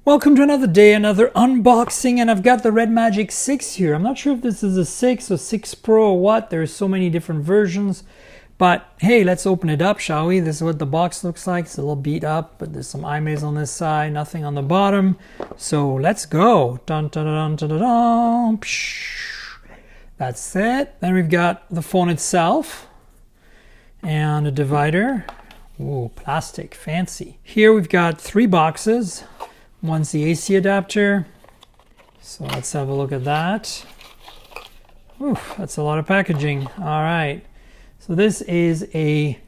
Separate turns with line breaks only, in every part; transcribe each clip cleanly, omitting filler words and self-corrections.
Welcome to another day, another unboxing, and I've got the RedMagic 6 here. I'm not sure if this is a 6 or 6 Pro or what. There's so many different versions. But hey, let's open it up, shall we? This is what the box looks like. It's a little beat up, but there's some iMails on this side, nothing on the bottom. So let's go. Dun, dun, dun, dun, dun, dun. That's it. Then we've got the phone itself and a divider. Ooh, plastic, fancy. Here we've got 3 boxes. One's the AC adapter. So let's have a look at that. Ooh, that's a lot of packaging. All right. So this is a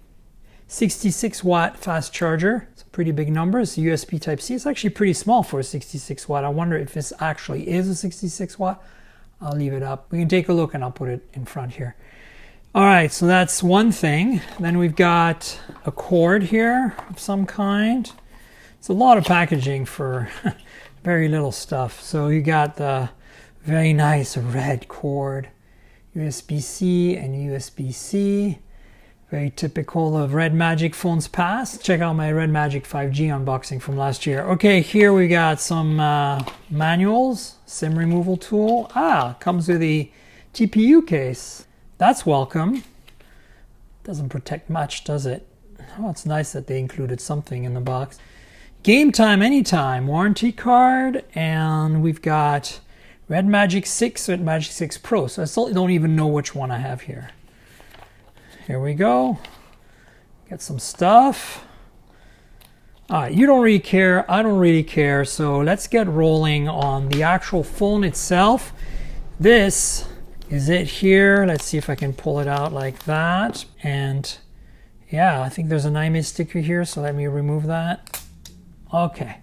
66 watt fast charger. It's a pretty big number. It's USB Type-C. It's actually pretty small for a 66 watt. I wonder if this actually is a 66 watt. I'll leave it up. We can take a look and I'll put it in front here. All right, so that's one thing. Then we've got a cord here of some kind. It's a lot of packaging for very little stuff. So you got the very nice red cord, USB-C and USB-C. Very typical of RedMagic phones past. Check out my RedMagic 5G unboxing from last year. Okay, here we got some manuals, SIM removal tool. Comes with a GPU case. That's welcome. Doesn't protect much, does it? Oh, it's nice that they included something in the box. Game time, anytime, warranty card, and we've got RedMagic 6, RedMagic 6 Pro. So I still don't even know which one I have here. Here we go. Got some stuff. All right, you don't really care. I don't really care. So let's get rolling on the actual phone itself. This is it here. Let's see if I can pull it out like that. And yeah, I think there's an iMail sticker here. So let me remove that. Okay.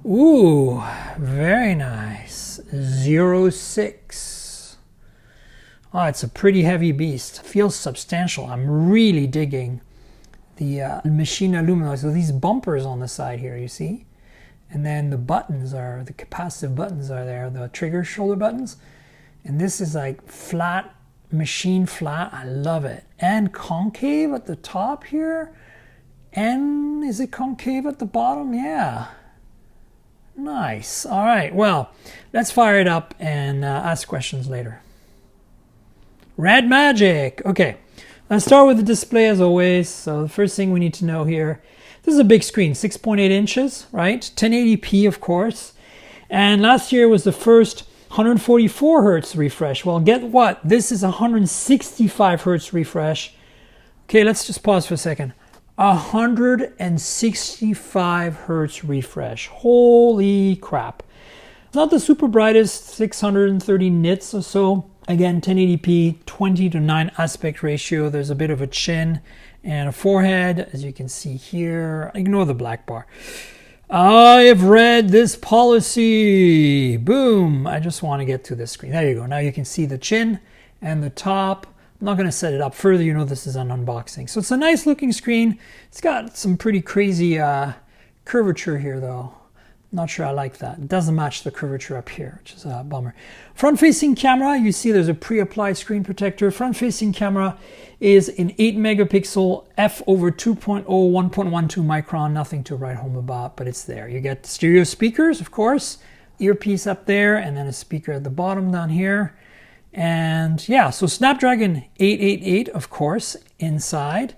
Ooh, very nice. 06. Oh, it's a pretty heavy beast. Feels substantial. I'm really digging the machine aluminum. So these bumpers on the side here, you see? And then the buttons are, the capacitive buttons are there, the trigger shoulder buttons. And this is like flat, machine flat. I love it. And concave at the top here. And is it concave at the bottom? Yeah. Nice. All right. Well, let's fire it up and ask questions later. RedMagic. Okay. Let's start with the display as always. So the first thing we need to know here, this is a big screen, 6.8 inches, right? 1080p, of course. And last year was the first 144 hertz refresh. Well, get what? This is 165 hertz refresh. Okay, let's just pause for a second. 165 hertz refresh. Holy crap. It's not the super brightest, 630 nits or so. Again, 1080p, 20:9 aspect ratio. There's a bit of a chin and a forehead, as you can see here. Ignore the black bar. I have read this policy. Boom. I just want to get to this screen. There you go. Now you can see the chin and the top. I'm not going to set it up further. You know this is an unboxing. So it's a nice looking screen. It's got some pretty crazy curvature here though. Not sure I like that. It doesn't match the curvature up here, which is a bummer. Front facing camera, you see there's a pre-applied screen protector. Front facing camera is an 8 megapixel f/2.0 1.12 micron. Nothing to write home about, but it's there. You get stereo speakers, of course, earpiece up there, and then a speaker at the bottom down here. And yeah, so Snapdragon 888, of course, inside.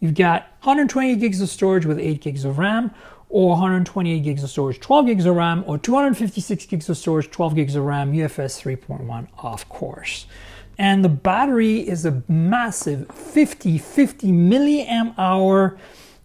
You've got 128 gigs of storage with 8 gigs of RAM, or 128 gigs of storage, 12 gigs of RAM, or 256 gigs of storage, 12 gigs of RAM, UFS 3.1, of course. And the battery is a massive 50 milliamp hour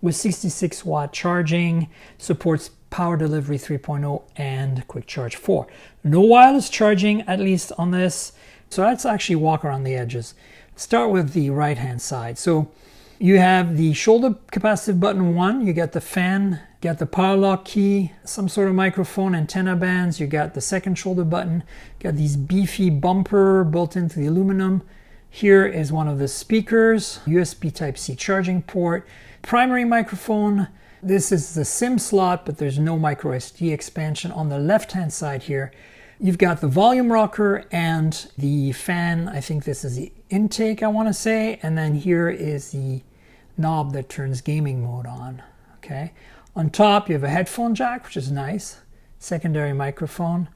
with 66 watt charging, supports power delivery 3.0 and quick charge 4. No wireless charging, at least on this. So let's actually walk around the edges. Start with the right hand side. So you have the shoulder capacitive button 1, you got the fan, you got the power lock key, some sort of microphone, antenna bands, you got the second shoulder button, got these beefy bumper built into the aluminum. Here is one of the speakers, USB Type-C charging port, primary microphone. This is the SIM slot, but there's no micro SD expansion. On the left hand side here, you've got the volume rocker and the fan. I think this is the intake, I want to say. And then here is the knob that turns gaming mode on. Okay. On top, you have a headphone jack, which is nice, secondary microphone,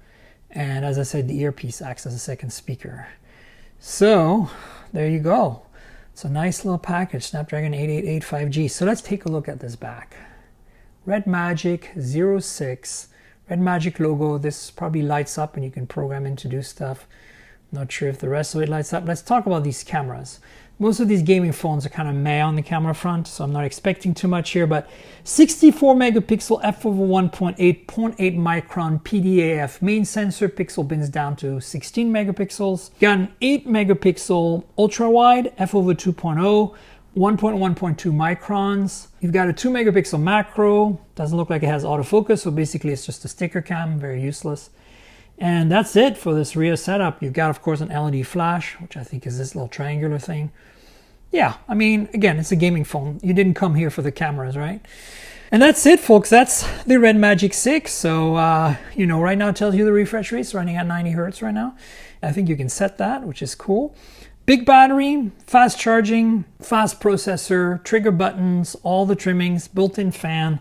and as I said, the earpiece acts as a second speaker. So there you go. It's a nice little package, Snapdragon 888 5G. So let's take a look at this back. RedMagic 06, RedMagic logo. This probably lights up and you can program it to do stuff. Not sure if the rest of it lights up. Let's talk about these cameras. Most of these gaming phones are kind of meh on the camera front, so I'm not expecting too much here, but 64 megapixel f/1.8, 0.8 micron PDAF main sensor, pixel bins down to 16 megapixels. Got an 8 megapixel ultra wide f/2.0, 1.1.2 microns. You've got a 2 megapixel macro. Doesn't look like it has autofocus, so basically it's just a sticker cam, very useless. And that's it for this rear setup. You've got, of course, an LED flash, which I think is this little triangular thing. Yeah, I mean, again, it's a gaming phone. You didn't come here for the cameras, right? And that's it, folks. That's the RedMagic 6. So, right now it tells you the refresh rate's running at 90 hertz right now. I think you can set that, which is cool. Big battery, fast charging, fast processor, trigger buttons, all the trimmings, built-in fan.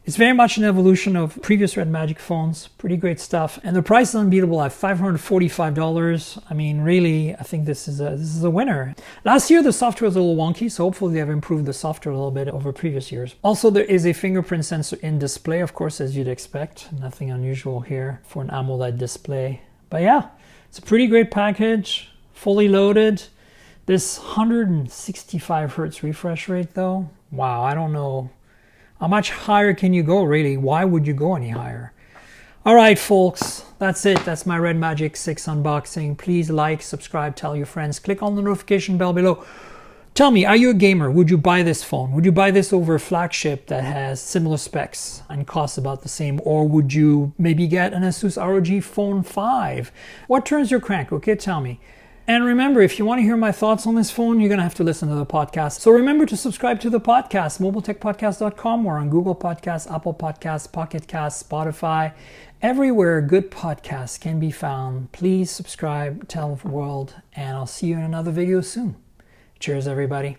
It's very much an evolution of previous RedMagic phones. Pretty great stuff. And the price is unbeatable at $545. I mean, really, I think this is a winner. Last year, the software was a little wonky, so hopefully they have improved the software a little bit over previous years. Also, there is a fingerprint sensor in display, of course, as you'd expect. Nothing unusual here for an AMOLED display. But yeah, it's a pretty great package, fully loaded. This 165 hertz refresh rate, though, wow, I don't know. How much higher can you go, really? Why would you go any higher? All right, folks, that's it. That's my RedMagic 6 unboxing. Please like, subscribe, tell your friends. Click on the notification bell below. Tell me, are you a gamer? Would you buy this phone? Would you buy this over a flagship that has similar specs and costs about the same? Or would you maybe get an Asus ROG Phone 5? What turns your crank? Okay, tell me. And remember, if you want to hear my thoughts on this phone, you're going to have to listen to the podcast. So remember to subscribe to the podcast, mobiletechpodcast.com, or on Google Podcasts, Apple Podcasts, Pocket Casts, Spotify, everywhere good podcasts can be found. Please subscribe, tell the world, and I'll see you in another video soon. Cheers, everybody.